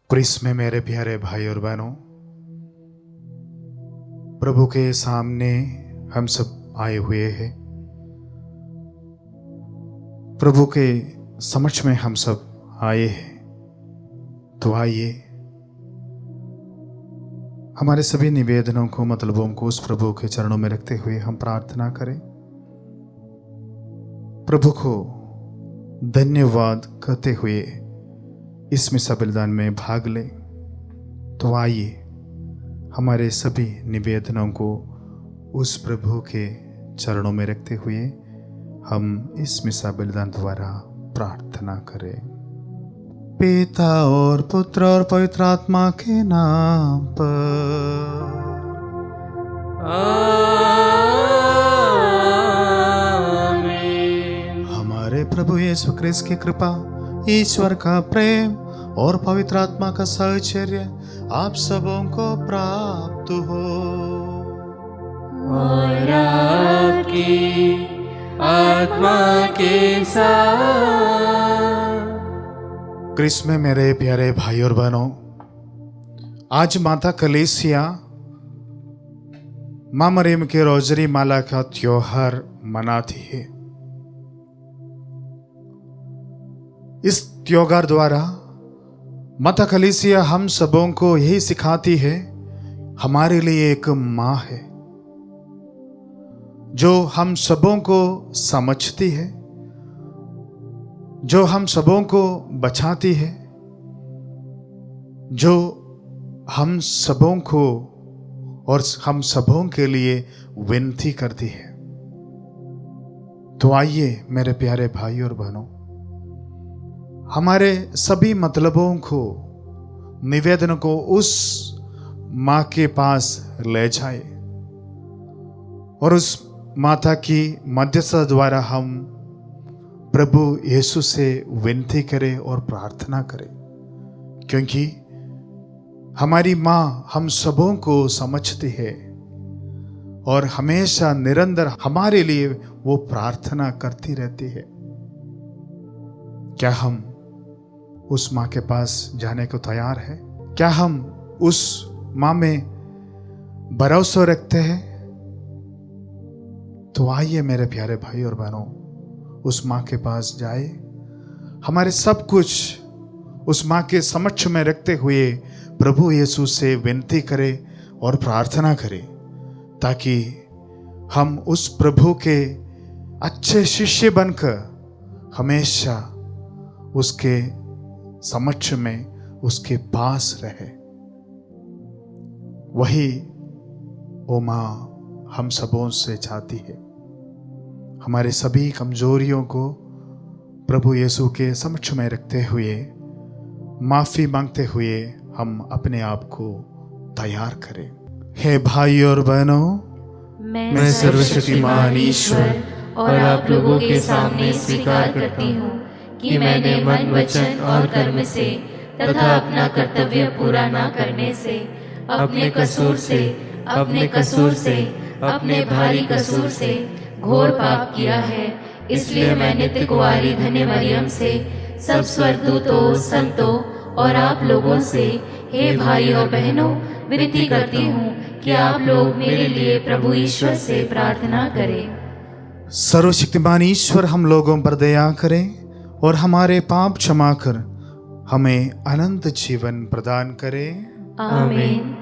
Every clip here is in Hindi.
क्रिस में मेरे प्यारे भाई और बहनों, प्रभु के सामने हम सब आए हुए हैं। प्रभु के समक्ष में हम सब आए हैं। तो आइए हमारे सभी निवेदनों को, मतलबों को उस प्रभु के चरणों में रखते हुए हम प्रार्थना करें। प्रभु को धन्यवाद कहते हुए इस मिसा बलिदान में भाग लें। तो आइए हमारे सभी निवेदनों को उस प्रभु के चरणों में रखते हुए हम इस मिसा बलिदान द्वारा प्रार्थना करें। पिता और पुत्र और पवित्र आत्मा के नाम पर आमीन। हमारे प्रभु यीशु क्रिस्त की कृपा, ईश्वर का प्रेम और पवित्र आत्मा का साहचर्य आप सबों को प्राप्त हो। और आपकी आत्मा के साथ। क्रिस्त में मेरे प्यारे भाई और बहनों, आज माता कलीसिया मां मरियम के रोजरी माला का त्योहार मनाती है। इस त्योहार द्वारा माता कलीसिया हम सबों को यही सिखाती है, हमारे लिए एक माँ है जो हम सबों को समझती है, जो हम सबों को बचाती है, जो हम सबों को और हम सबों के लिए विनती करती है। तो आइए मेरे प्यारे भाई और बहनों, हमारे सभी मतलबों को, निवेदन को उस माँ के पास ले जाए और उस माता की मध्यस्थता द्वारा हम प्रभु यीशु से विनती करें और प्रार्थना करें, क्योंकि हमारी माँ हम सबों को समझती है और हमेशा निरंतर हमारे लिए वो प्रार्थना करती रहती है। क्या हम उस माँ के पास जाने को तैयार है? क्या हम उस माँ में भरोसा रखते हैं? तो आइए मेरे प्यारे भाई और बहनों, उस माँ के पास जाए, हमारे सब कुछ उस माँ के समक्ष में रखते हुए प्रभु यीशु से विनती करें और प्रार्थना करें, ताकि हम उस प्रभु के अच्छे शिष्य बनकर हमेशा उसके समक्ष में, उसके पास रहे। वही ओ माँ हम सबों से चाहती है। हमारे सभी कमजोरियों को प्रभु यीशु के समक्ष में रखते हुए, माफी मांगते हुए हम अपने आप को तैयार करें। हे भाई और बहनों, मैं सर्वशक्तिमान ईश्वर और आप लोगों के सामने स्वीकार करती हूँ कि मैंने मन, वचन और कर्म से तथा अपना कर्तव्य पूरा न करने से, अपने कसूर से, अपने भारी कसूर से घोर पाप किया है। इसलिए मैं नित्य कुंवारी धन्य मरियम से, सब स्वर्गदूतों, संतों और आप लोगों से, हे भाई और बहनों, विनती करती हूँ कि आप लोग मेरे लिए प्रभु ईश्वर से प्रार्थना करें। सर्वशक्तिमान ईश्वर हम लोगों पर दया करें और हमारे पाप क्षमा कर हमें अनंत जीवन प्रदान करे। आमीन।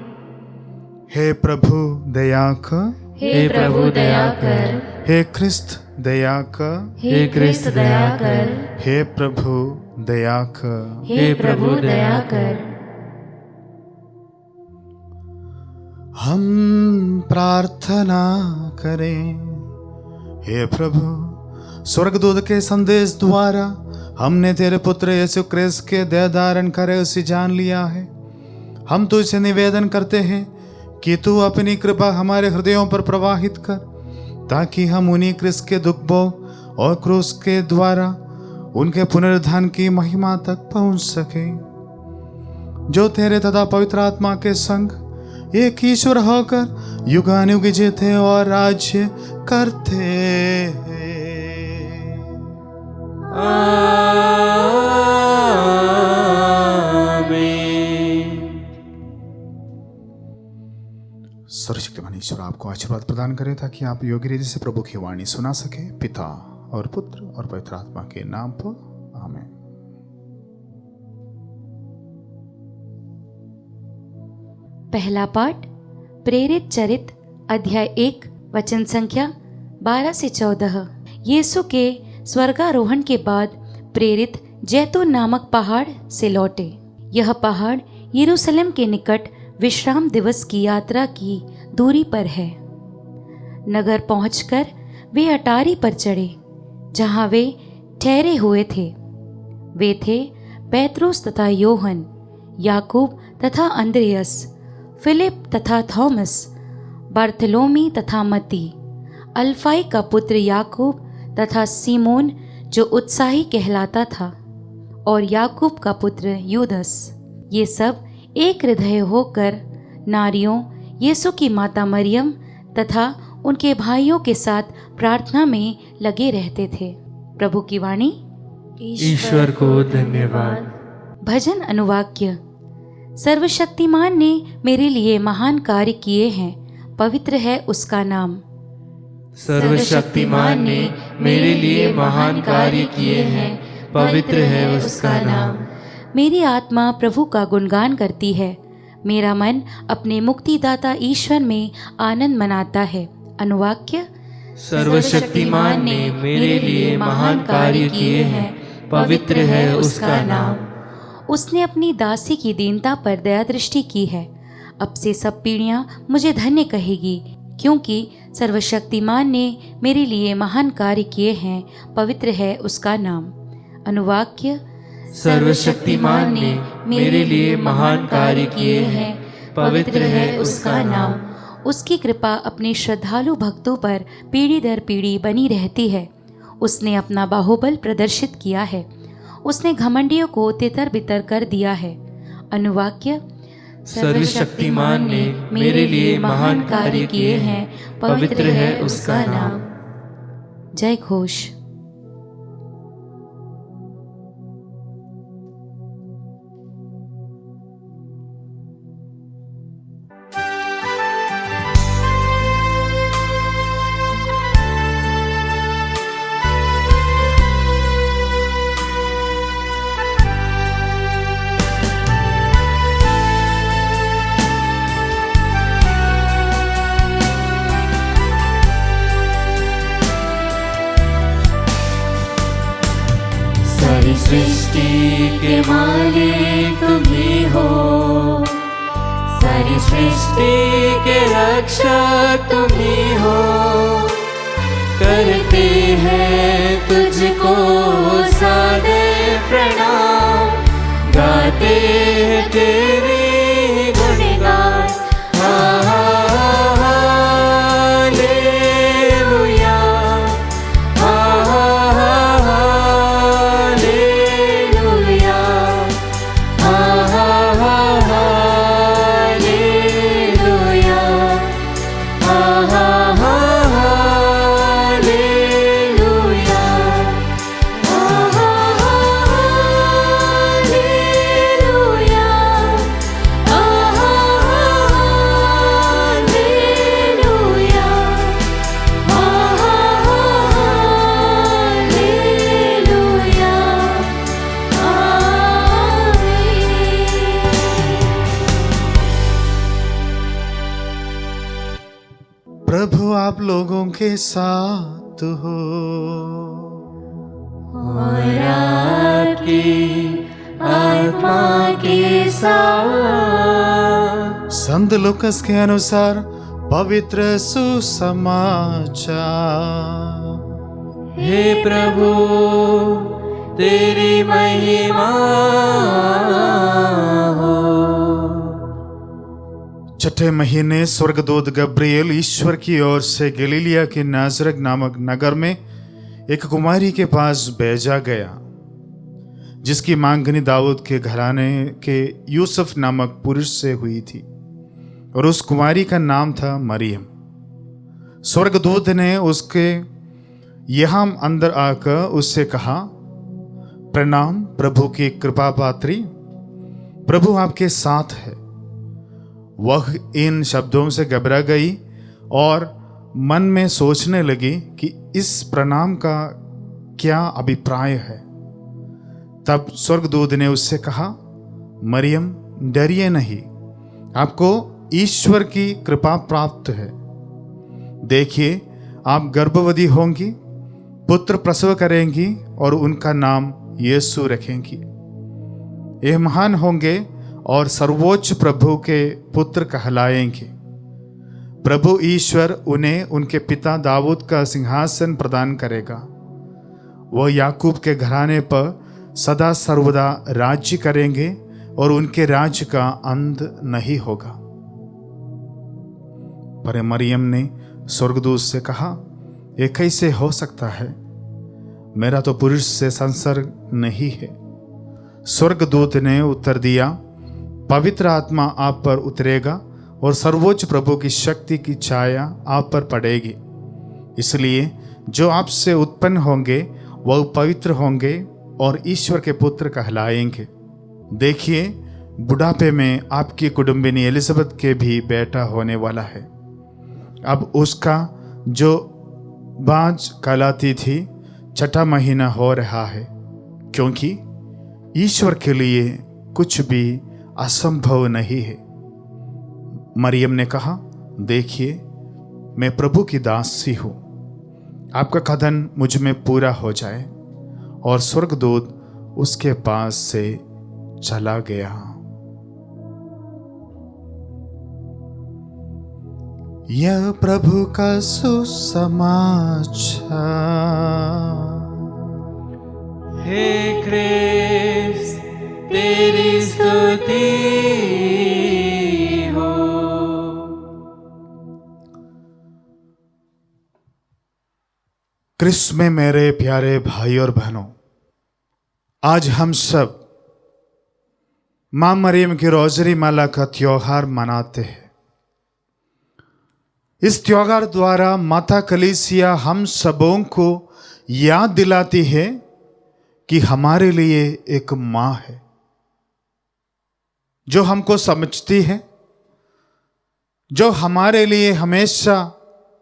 हे प्रभु दया कर, हे प्रभु दया कर, हे क्रिस्त दया कर, हे क्रिस्त दया कर, हे प्रभु दया कर, हे प्रभु दया कर। हम प्रार्थना करें। हे प्रभु, स्वर्गदूत के संदेश द्वारा हमने तेरे पुत्र यीशु क्रिस्त के देह धारण करे उसे जान लिया है। हम तुझसे निवेदन करते हैं कि तू अपनी कृपा हमारे हृदयों पर प्रवाहित कर, ताकि हम उन्हीं क्रिस्त के दुख भोग और क्रूस के द्वारा उनके पुनरुत्थान की महिमा तक पहुंच सके, जो तेरे तथा पवित्र आत्मा के संग एक ईश्वर होकर युगानुयुग जीते और राज्य करते हैं। आमीन। सर्वशक्तिमान ईश्वर आपको आशीर्वाद प्रदान करे ताकि आप योग्य रीति से प्रभु की वाणी सुना सके। पिता और पुत्र और पवित्र आत्मा के नाम पर आमीन। पहला पाठ प्रेरित चरित अध्याय 1 वचन संख्या 12 से 14। यीशु के स्वर्गारोहण के बाद प्रेरित जैतून नामक पहाड़ से लौटे। यह पहाड़ यरूशलेम के निकट विश्राम दिवस की यात्रा की दूरी पर है। नगर पहुंचकर वे अटारी पर चढ़े जहां वे ठहरे हुए थे। वे थे पेत्रुस तथा योहन, याकूब तथा अंद्रियस, फिलिप तथा थॉमस, बर्थलोमी तथा मती, अल्फाई का पुत्र याकूब तथा सीमोन जो उत्साही कहलाता था, और याकूब का पुत्र यूदस। ये सब एक हृदय होकर नारियों यीशु की माता मरियम तथा उनके भाइयों के साथ प्रार्थना में लगे रहते थे। प्रभु की वाणी। ईश्वर को धन्यवाद। भजन अनुवाक्य। सर्वशक्तिमान ने मेरे लिए महान कार्य किए हैं, पवित्र है उसका नाम। सर्वशक्तिमान ने मेरे लिए महान कार्य किए हैं, पवित्र है उसका नाम। मेरी आत्मा प्रभु का गुणगान करती है, मेरा मन अपने मुक्तिदाता ईश्वर में आनंद मनाता है। अनुवाक्य। सर्वशक्तिमान ने मेरे लिए महान कार्य किए हैं, पवित्र है उसका नाम। उसने अपनी दासी की दीनता पर दया दृष्टि की है। अब से सब पीढ़ियां मुझे धन्य कहेगी, क्योंकि सर्वशक्तिमान ने मेरे लिए महान कार्य किए हैं, पवित्र है उसका नाम। अनुवाक्य। सर्वशक्तिमान ने मेरे लिए महान कार्य किए हैं, पवित्र है उसका नाम। उसकी कृपा अपने श्रद्धालु भक्तों पर पीढ़ी दर पीढ़ी बनी रहती है। उसने अपना बाहुबल प्रदर्शित किया है, उसने घमंडियों को तितर बितर कर दिया है। अनुवाक्य। सर्वशक्तिमान ने मेरे लिए महान कार्य किए हैं, पवित्र है उसका नाम। जय घोष। सृष्टि के मालिक तुम ही हो, सारी सृष्टि के रक्षक तुम ही हो। करते हैं तुझको सादे प्रणाम, गाते हैं तेरे गुणगान। प्रभु आप लोगों के साथ हो और आपकी आत्मा के साथ। संत लूकास के अनुसार पवित्र सुसमाचार। हे प्रभु तेरी महिमा हो। छठे महीने स्वर्गदूत गब्रिएल ईश्वर की ओर से गलीलिया के नाजरत नामक नगर में एक कुमारी के पास भेजा गया, जिसकी मांगनी दाऊद के घराने के यूसुफ नामक पुरुष से हुई थी, और उस कुमारी का नाम था मरियम। स्वर्गदूत ने उसके यहाँ अंदर आकर उससे कहा, प्रणाम प्रभु की कृपा पात्री, प्रभु आपके साथ है। वह इन शब्दों से घबरा गई और मन में सोचने लगी कि इस प्रणाम का क्या अभिप्राय है। तब स्वर्गदूत ने उससे कहा, मरियम, डरिए नहीं, आपको ईश्वर की कृपा प्राप्त है। देखिए, आप गर्भवती होंगी, पुत्र प्रसव करेंगी और उनका नाम यीशु रखेंगी। ये महान होंगे और सर्वोच्च प्रभु के पुत्र कहलाएंगे। प्रभु ईश्वर उन्हें उनके पिता दाऊद का सिंहासन प्रदान करेगा। वह याकूब के घराने पर सदा सर्वदा राज्य करेंगे और उनके राज्य का अंत नहीं होगा। पर मरियम ने स्वर्गदूत से कहा, यह कैसे हो सकता है? मेरा तो पुरुष से संसर्ग नहीं है। स्वर्गदूत ने उत्तर दिया, पवित्र आत्मा आप पर उतरेगा और सर्वोच्च प्रभु की शक्ति की छाया आप पर पड़ेगी। इसलिए जो आपसे उत्पन्न होंगे वह पवित्र होंगे और ईश्वर के पुत्र कहलाएंगे। देखिए, बुढ़ापे में आपकी कुटुंबिनी एलिजाबेथ के भी बेटा होने वाला है। अब उसका जो बाँझ कहलाती थी 6वां महीना हो रहा है, क्योंकि ईश्वर के लिए कुछ भी असंभव नहीं है। मरियम ने कहा, देखिए, मैं प्रभु की दासी हूँ, आपका कथन मुझ में पूरा हो जाए। और स्वर्गदूत उसके पास से चला गया। यह प्रभु का सुसमाचार। हे क्रिस्त, तेरी स्तुति हो। क्रिस्त में मेरे प्यारे भाई और बहनों, आज हम सब मां मरियम की रोजरी माला का त्योहार मनाते हैं। इस त्योहार द्वारा माता कलीसिया हम सबों को याद दिलाती है कि हमारे लिए एक मां है जो हमको समझती है, जो हमारे लिए हमेशा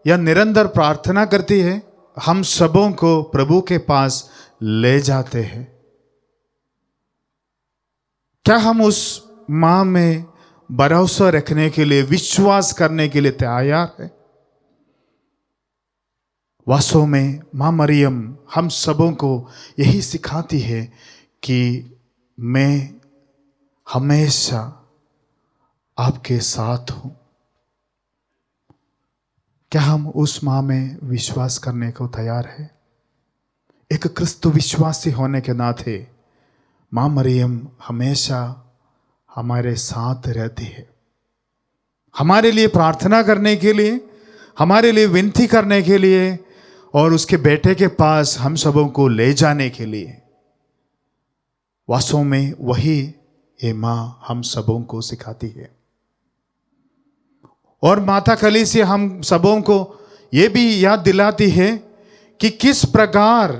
या निरंतर प्रार्थना करती है, हम सबों को प्रभु के पास ले जाते हैं। क्या हम उस मां में भरोसा रखने के लिए, विश्वास करने के लिए तैयार है? वास्तव में मां मरियम हम सबों को यही सिखाती है कि मैं हमेशा आपके साथ हूं। क्या हम उस मां में विश्वास करने को तैयार है? एक क्रिस्तु विश्वासी होने के नाते मां मरियम हमेशा हमारे साथ रहती है, हमारे लिए प्रार्थना करने के लिए, हमारे लिए विनती करने के लिए और उसके बेटे के पास हम सबों को ले जाने के लिए। वास्तव में वही ये मां हम सबों को सिखाती है। और माता कलीसिया हम सबों को ये भी याद दिलाती है कि किस प्रकार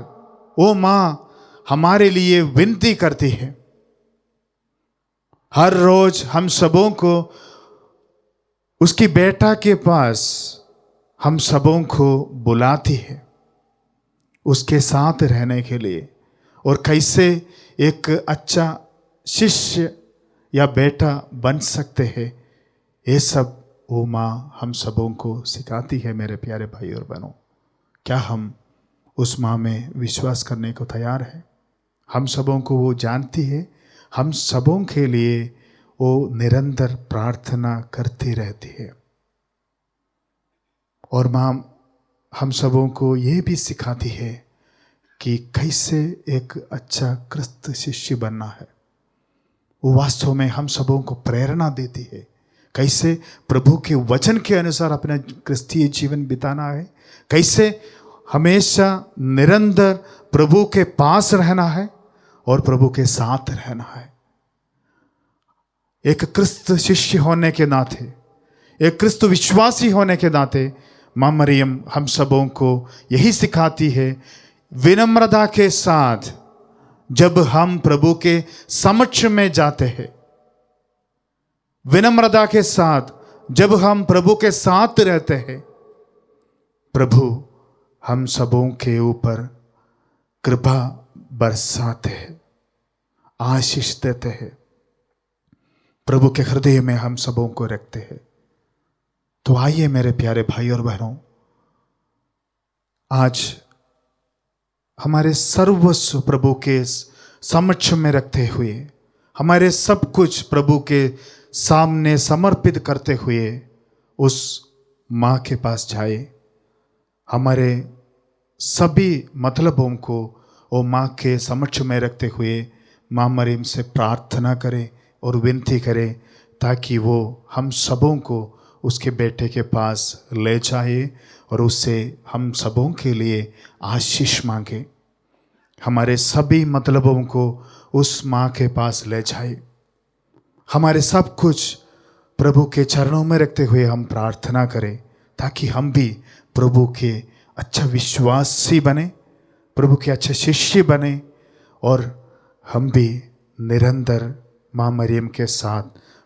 वो मां हमारे लिए विनती करती है। हर रोज हम सबों को उसकी बेटा के पास हम सबों को बुलाती है उसके साथ रहने के लिए, और कैसे एक अच्छा शिष्य या बेटा बन सकते हैं, ये सब वो मां हम सबों को सिखाती है। मेरे प्यारे भाई और बहनों, क्या हम उस मां में विश्वास करने को तैयार है? हम सबों को वो जानती है, हम सबों के लिए वो निरंतर प्रार्थना करती रहती है। और मां हम सबों को ये भी सिखाती है कि कैसे एक अच्छा क्रिस्त शिष्य बनना है। वो वास्तव में हम सबों को प्रेरणा देती है, कैसे प्रभु के वचन के अनुसार अपना क्रिस्तीय जीवन बिताना है, कैसे हमेशा निरंतर प्रभु के पास रहना है और प्रभु के साथ रहना है। एक क्रिस्त शिष्य होने के नाते, एक क्रिस्त विश्वासी होने के नाते मां मरियम हम सबों को यही सिखाती है, विनम्रता के साथ जब हम प्रभु के समक्ष में जाते हैं, विनम्रता के साथ जब हम प्रभु के साथ रहते हैं, प्रभु हम सबों के ऊपर कृपा बरसाते हैं, आशीष देते हैं, प्रभु के हृदय में हम सबों को रखते हैं। तो आइए मेरे प्यारे भाई और बहनों, आज हमारे सर्वस्व प्रभु के समक्ष में रखते हुए, हमारे सब कुछ प्रभु के सामने समर्पित करते हुए उस माँ के पास जाए। हमारे सभी मतलबों को वो माँ के समक्ष में रखते हुए माँ मरियम से प्रार्थना करें और विनती करें, ताकि वो हम सबों को उसके बेटे के पास ले जाए और उससे हम सबों के लिए आशीष मांगे। हमारे सभी मतलबों को उस माँ के पास ले जाए। हमारे सब कुछ प्रभु के चरणों में रखते हुए हम प्रार्थना करें, ताकि हम भी प्रभु के अच्छा विश्वासी बने, प्रभु के अच्छे शिष्य बने और हम भी निरंतर माँ मरियम के साथ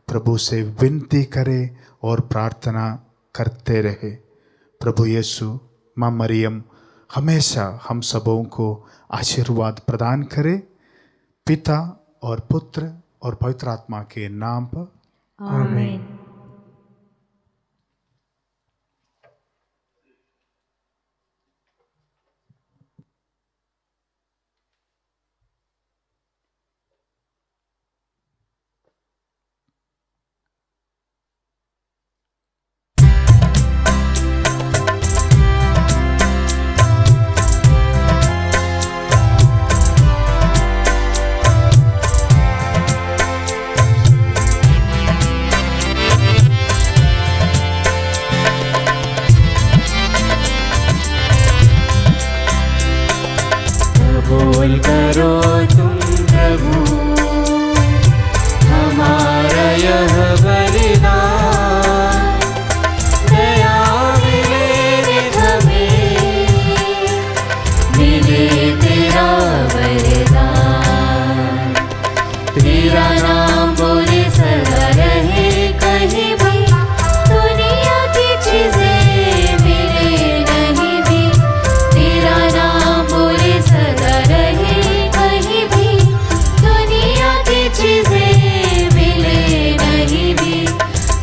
प्रभु से विनती करें और प्रार्थना करते रहे। प्रभु यीशु, माँ मरियम हमेशा हम सबों को आशीर्वाद प्रदान करे, पिता और पुत्र और पवित्र आत्मा के नाम पर, आमीन। कबूल करो तुम प्रभु हमारा यह बलिदान, दया मिले हमें, मिले तेरा वरदान। तेरा नाम बोले सदा रहे कहीं भी, दुनिया की चीजें मिले नहीं भी। तेरा नाम बोले सदा रहे कहीं भी, दुनिया की चीजें मिले नहीं भी।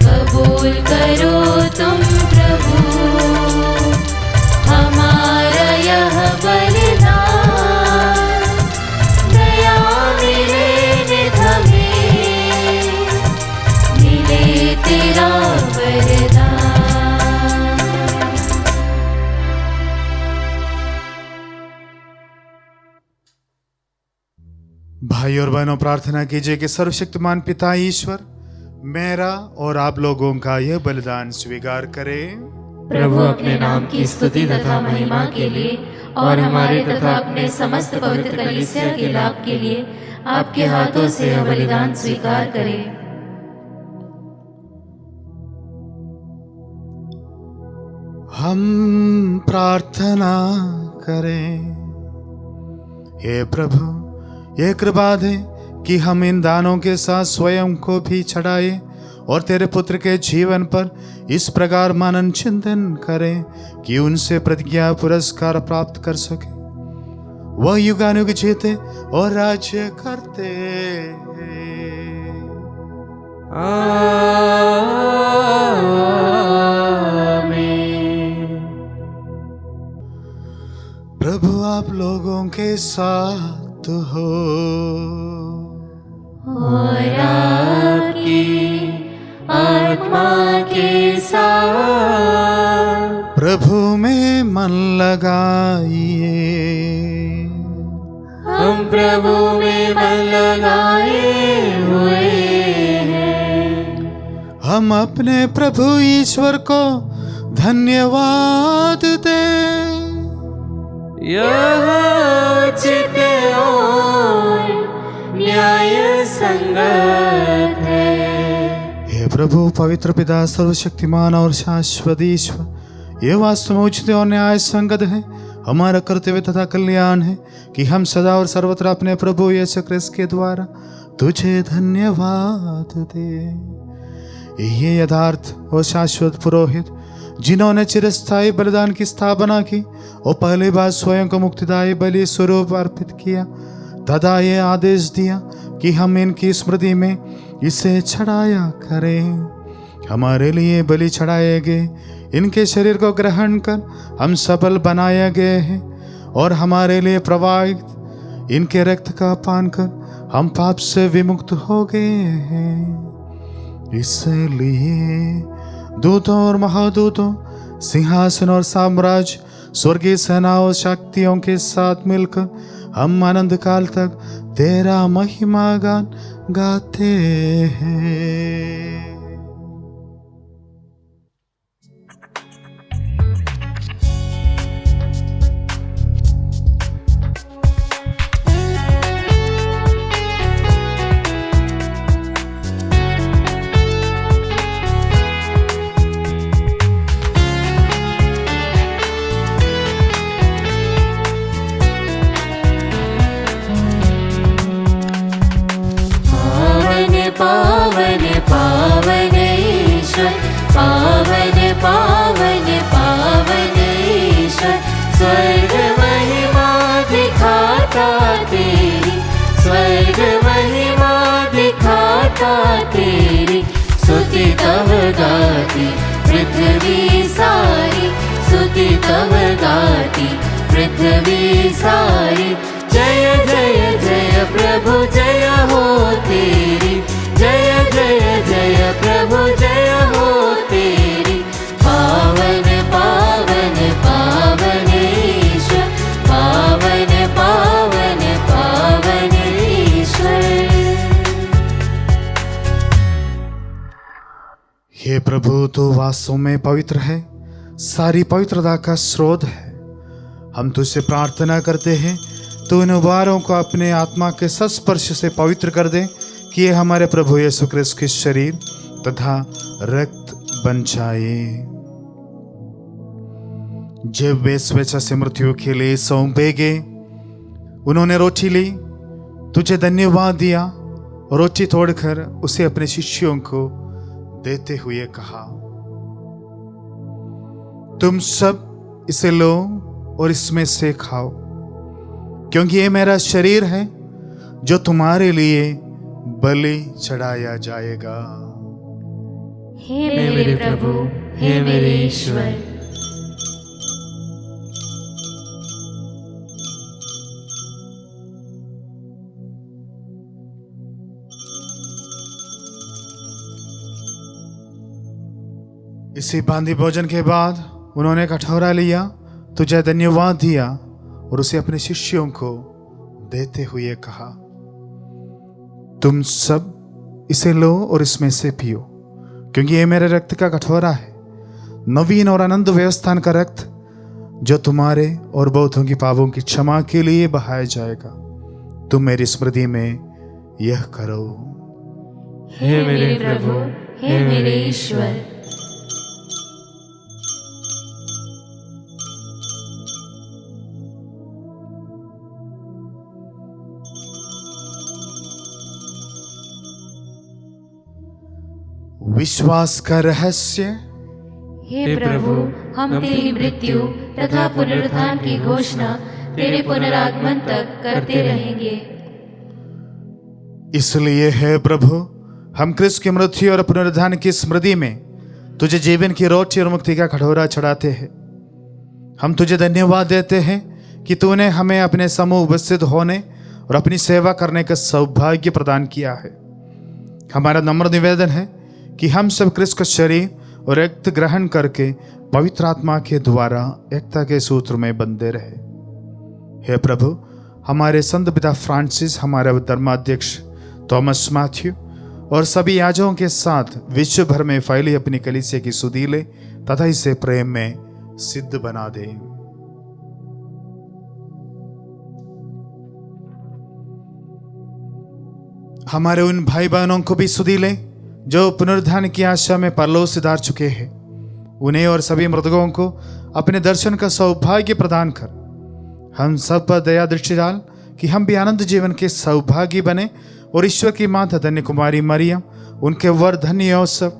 कबूल करो तुम प्रभु हमारा यह बलिदान, दया मिले नित हमें, मिले तेरा वरदान। भाई और बहनों, प्रार्थना कीजिए कि सर्वशक्तिमान पिता ईश्वर मेरा और आप लोगों का यह बलिदान स्वीकार करें। प्रभु अपने नाम की स्तुति तथा महिमा के लिए और हमारे तथा अपने समस्त पवित्र कलीसिया के लाभ के लिए आपके हाथों से यह बलिदान स्वीकार करें। हम प्रार्थना करें। हे प्रभु, ये कृपा दे कि हम इन दानों के साथ स्वयं को भी चढ़ाए और तेरे पुत्र के जीवन पर इस प्रकार मनन चिंतन करें कि उनसे प्रतिज्ञा पुरस्कार प्राप्त कर सके। वह युगानुग जीते और राज्य करते। आमीन। प्रभु आप लोगों के साथ हो और आपकी आत्मा के साथ। प्रभु में मन लगाइए। हम प्रभु में मन लगाए हुए हैं। हम अपने प्रभु ईश्वर को धन्यवाद दें। यह उचित और न्याय संगत है। हे प्रभु, पवित्र पिता, सर्वशक्तिमान और शाश्वत ईश्वर, ये वास्तव में उचित और न्याय संगत है, हमारा कर्तव्य तथा कल्याण है कि हम सदा और सर्वत्र अपने प्रभु यीशु क्रिस्त के द्वारा तुझे धन्यवाद दें। ये यथार्थ और शाश्वत पुरोहित जिन्होंने चिरस्थायी बलिदान की स्थापना की और पहली बार स्वयं को मुक्तिदायी बलि स्वरूप अर्पित किया, तथा ये आदेश दिया कि हम इनकी स्मृति में इसे चढ़ाया करें। हमारे लिए बलि चढ़ाए गए इनके शरीर को ग्रहण कर हम सफल बनाए गए हैं, और हमारे लिए प्रवाहित इनके रक्त का पान कर हम पाप से विमुक्त हो गए हैं। इसलिए दूतों और महादूतों, सिंहासन और साम्राज्य, स्वर्गीय सेनाओं और शक्तियों के साथ मिलकर हम अनंत काल तक तेरा महिमा गान गाते हैं। पावन पावन ईश्वर, पावन पावन पावन ईश्वर, स्वर्ग महिमा दिखाता तेरी, स्वर्ग महिमा दिखाता तेरी, स्तुति तव गाती पृथ्वी सारी, स्तुति तव गाती पृथ्वी सारी। जय जय जय प्रभु जय हो तेरी, जय जय जय प्रभु जय हो तेरी। पावन पावन पावन ईश्वर, पावन पावन पावन ईश्वर। हे प्रभु, तू वास्तव में पवित्र है, सारी पवित्रता का स्रोत है। हम तुझसे प्रार्थना करते हैं, तू इन उबारों को अपने आत्मा के सस्पर्श से पवित्र कर दे, कि ये हमारे प्रभु यीशु क्रिस्त के शरीर तथा रक्त बन जाए। जब वे स्वेच्छा से मृत्यु के लिए सौंपे गए, उन्होंने रोटी ली, तुझे धन्यवाद दिया और रोटी तोड़कर उसे अपने शिष्यों को देते हुए कहा, तुम सब इसे लो और इसमें से खाओ, क्योंकि ये मेरा शरीर है जो तुम्हारे लिए बलि चढ़ाया जाएगा। हे मेरे प्रभु, हे मेरे ईश्वर। इसी बांधी भोजन के बाद उन्होंने कटोरा लिया, तुझे धन्यवाद दिया और उसे अपने शिष्यों को देते हुए कहा, तुम सब इसे लो और इसमें से पियो, क्योंकि ये मेरे रक्त का कटोरा है, नवीन और अनंत व्यवस्थान का रक्त, जो तुम्हारे और बहुतों की पापों की क्षमा के लिए बहाया जाएगा। तुम मेरी स्मृति में यह करो। हे मेरे प्रभु, हे मेरे ईश्वर। विश्वास का रहस्य। हे प्रभु, हम तेरी मृत्यु तथा पुनरुत्थान की घोषणा तेरे पुनरागमन तक करते रहेंगे। इसलिए हे प्रभु, हम क्रिस्त की मृत्यु और पुनरुत्थान की स्मृति में तुझे जीवन की रोटी और मुक्ति का कटोरा चढ़ाते हैं। हम तुझे धन्यवाद देते हैं कि तूने हमें अपने समूह उपस्थित होने और अपनी सेवा करने का सौभाग्य प्रदान किया है। हमारा नम्र निवेदन है कि हम सब क्रिस्त का शरीर और रक्त ग्रहण करके पवित्र आत्मा के द्वारा एकता के सूत्र में बंधे रहे। हे प्रभु, हमारे संत पिता फ्रांसिस, हमारे धर्माध्यक्ष थॉमस मैथ्यू और सभी याजकों के साथ विश्व भर में फैली अपनी कलीसिया की सुधि ले तथा इसे प्रेम में सिद्ध बना दे। हमारे उन भाई बहनों को भी सुधि ले जो पुनरुत्थान की आशा में परलोक सिधार चुके हैं। उन्हें और सभी मृतकों को अपने दर्शन का सौभाग्य प्रदान कर हम सब पर दया दृष्टि डाल कि हम भी आनंद जीवन के सौभागी बने और ईश्वर की माता धन्य कुमारी मरियम, उनके वर धन्य यूसुफ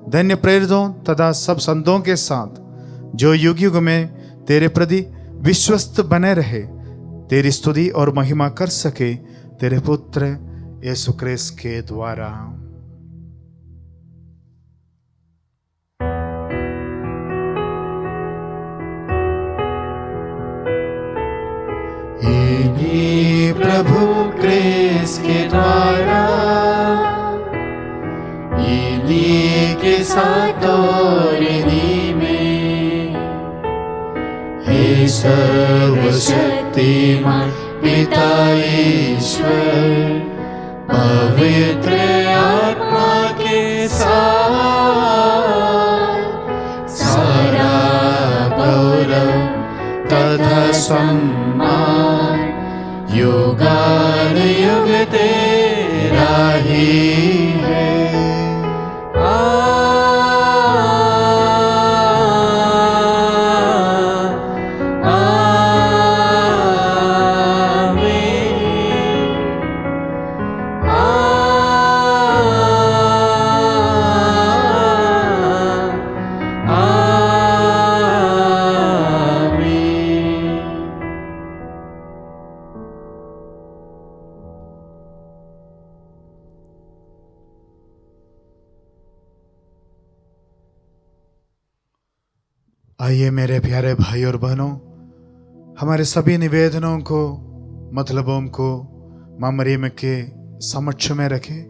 धन्य प्रेरितों तथा सब संतों के साथ जो युग युग में तेरे प्रति विश्वस्त बने रहे, तेरी स्तुति और महिमा कर सके, तेरे पुत्र यीशु क्रिस्त के द्वारा। इन्हीं प्रभु क्रिस्त के द्वारा, इन्हीं के साथ और इन्हीं में, हे सर्वशक्तिमान पिता ईश्वर, पवित्र आत्मा के साथ सारा गौरव तथा सम्मान युगानुयुग तेरा ही है। आइए मेरे प्यारे भाई और बहनों, हमारे सभी निवेदनों को, मतलबों को माँ मरियम के समक्ष में रखें,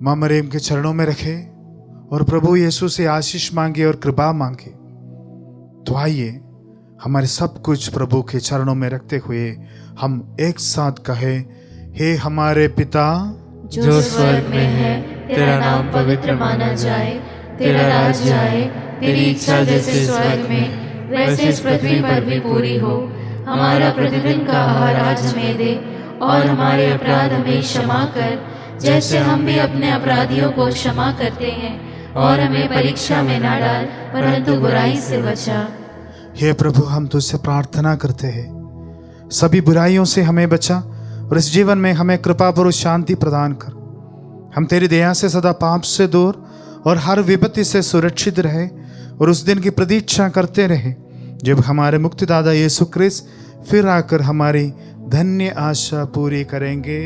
माँ मरियम के चरणों में रखें और प्रभु यीशु से आशीष मांगे और कृपा मांगे। तो आइए हमारे सब कुछ प्रभु के चरणों में रखते हुए हम एक साथ कहें, हे हमारे पिता जो स्वर्ग में है, तेरा नाम पवित्र माना जाए, तेरा राज आए, तेरी इच्छा जैसे स्वर्ग में वैसे इस पृथ्वी पर भी पूरी हो। हमारा प्रतिदिन का आहार आज हमें दे, और हमारे अपराध हमें क्षमा कर, जैसे हम भी अपने अपराधियों को क्षमा करते हैं, और हमें परीक्षा में ना डाल, परंतु बुराई से बचा। हे प्रभु, हम तुझसे प्रार्थना करते हैं, सभी बुराइयों से हमें बचा और इस जीवन में हमें कृपा और शांति प्रदान कर। हम तेरी दया से सदा पाप से दूर और हर विपत्ति से सुरक्षित रहे और उस दिन की प्रतीक्षा करते रहे जब हमारे मुक्तिदाता यीशु क्रिस्त फिर आकर हमारी धन्य आशा पूरी करेंगे।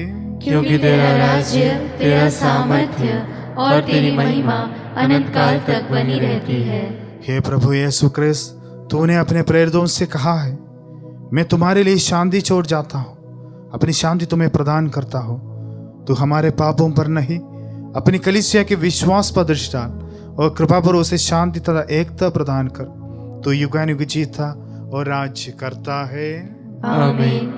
क्योंकि तेरा राज्य, तेरा सामर्थ्य और तेरी महिमा अनंत काल तक बनी रहती है। हे प्रभु यीशु क्रिस्त, तूने अपने प्रेरितों से कहा है, मैं तुम्हारे लिए शांति छोड़ जाता हूँ, अपनी शांति तुम्हें प्रदान करता हूँ। तू हमारे पापों पर नहीं, अपनी कलीसिया के विश्वास पर दृष्टि डाल और कृपा पर उसे शांति तथा एकता प्रदान कर। तू युगानुयुग जीता और राज्य करता है। आमीन।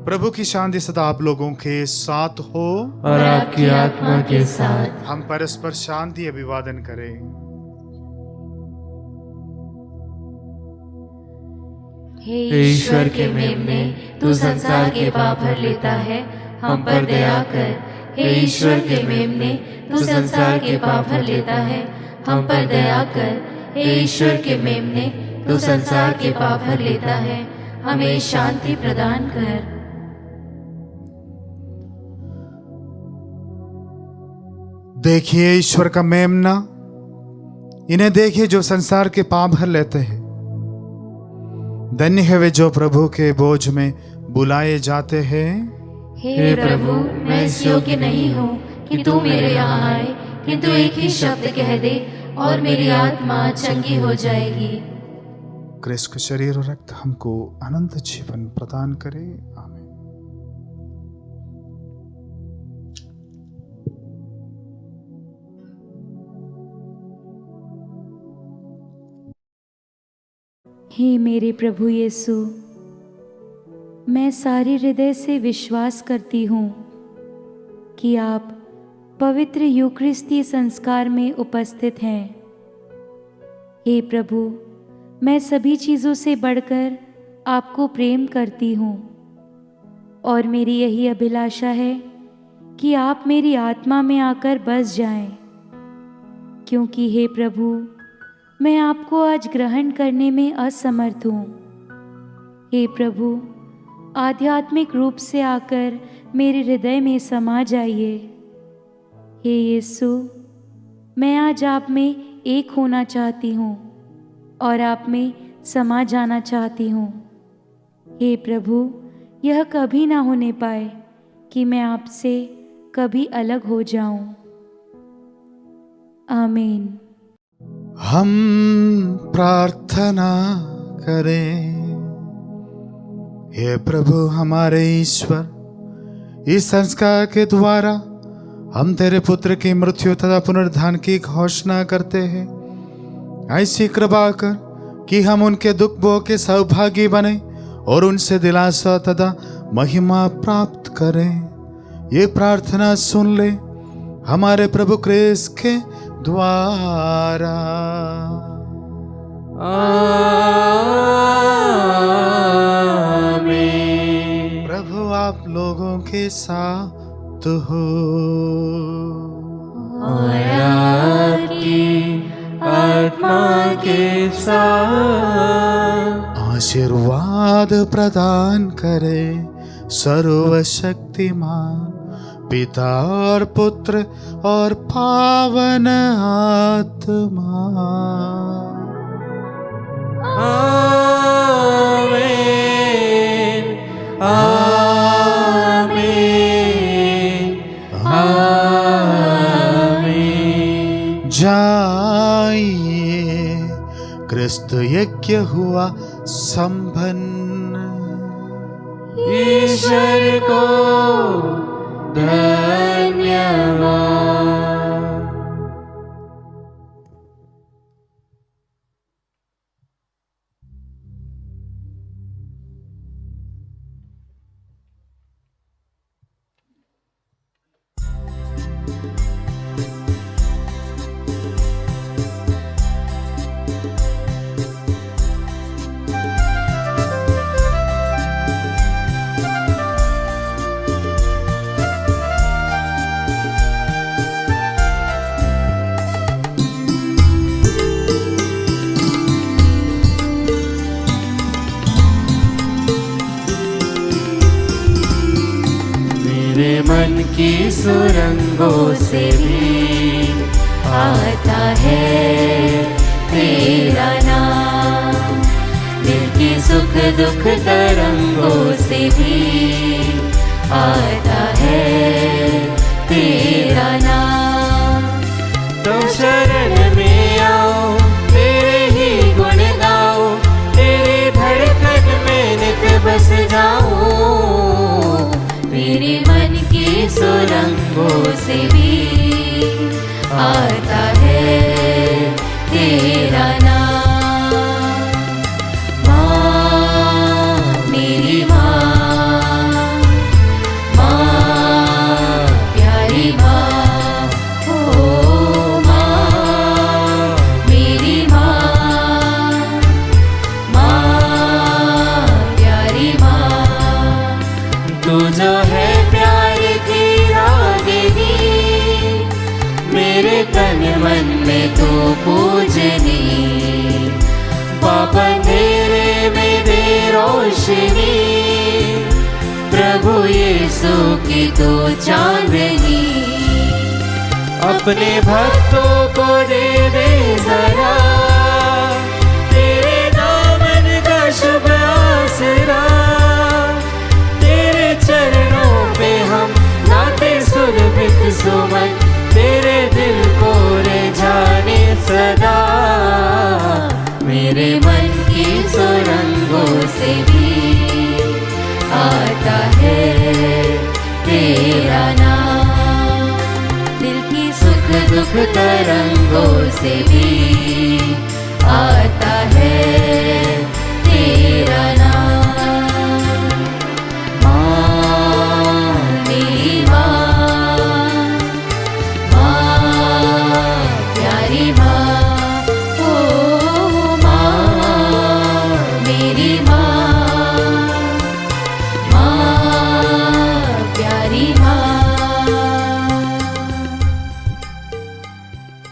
प्रभु की शांति सदा आप लोगों के साथ हो और आपकी आत्मा के साथ। हम परस्पर शांति अभिवादन करें। हे ईश्वर के मेमने, तू संसार के पाप भर लेता है, हम पर दया कर। हे ईश्वर के मेमने, तू संसार के पाप भर लेता है, हम पर दया कर। हे ईश्वर के मेमने, तू संसार के पाप भर लेता है, हमें शांति प्रदान कर। देखिए ईश्वर का मेमना, इन्हें देखिए जो संसार के पाप भर लेते हैं। धन्य है वे जो प्रभु के बोझ में बुलाए जाते हैं। हे प्रभु, मैं इस योग्य नहीं हूँ कि तू मेरे यहाँ आए, किंतु एक ही शब्द कह दे और मेरी आत्मा चंगी हो जाएगी। क्रिस्त का शरीर और रक्त हमको अनंत जीवन प्रदान करे। आमीन। हे मेरे प्रभु यीशु, मैं सारे हृदय से विश्वास करती हूँ कि आप पवित्र यूकरिस्ती संस्कार में उपस्थित हैं। हे प्रभु, मैं सभी चीज़ों से बढ़कर आपको प्रेम करती हूँ और मेरी यही अभिलाषा है कि आप मेरी आत्मा में आकर बस जाएं, क्योंकि हे प्रभु, मैं आपको आज ग्रहण करने में असमर्थ हूँ। हे प्रभु, आध्यात्मिक रूप से आकर मेरे हृदय में समा जाइए। हे यीशु, मैं आज आप में एक होना चाहती हूँ और आप में समा जाना चाहती हूँ। हे प्रभु, यह कभी ना होने पाए कि मैं आपसे कभी अलग हो जाऊं। आमीन। हम प्रार्थना करें। हे प्रभु हमारे ईश्वर, इस संस्कार के द्वारा हम तेरे पुत्र की मृत्यु तथा पुनरुत्थान की घोषणा करते हैं। ऐसी कृपा कर कि हम उनके दुख भोग के सौभागी बने और उनसे दिलासा तथा महिमा प्राप्त करें। ये प्रार्थना सुन ले हमारे प्रभु क्रिस्त के द्वारा। आमीन। प्रभु आप लोगों के साथ हो और आपकी आत्मा के साथ। आशीर्वाद प्रदान करे सर्वशक्तिमान पिता और पुत्र और पावन आत्मा। आमीन। आमीन। आमीन। जाइए, क्रिस्त यज्ञ हुआ संपन्न। ईश्वर को धन्यवाद। मेरे मन की सुरंगों से भी आता है तेरा नाम। दिल की सुख दुख तरंगों से भी आता है तेरा नाम। तो शरण में आओ, तेरे ही गुण गाओ, तेरी धड़कन में नित बस जाऊं। मेरे मन की सुरंगों से भी आता है तेरा नाम। माँ मेरी माँ, माँ प्यारी माँ, ओ माँ मेरी माँ, माँ प्यारी माँ। तू जो है प्यार की रागिनी, मेरे तन मन में तू पूजनी। पाप अंधेरे में दे रोशनी, प्रभु यीशु की तू चांदनी। अपने भक्तों को दे दे जरा, तेरे दामन का शुभ आसरा। तेरे चरणों पे हम गाते सुरभित सुमन, तेरे दिल को रिझाने सदा। मेरे मन की सुरंगों से भी आता है तेरा नाम। दिल की सुख दुख तरंगों से भी आता है तेरा नाम।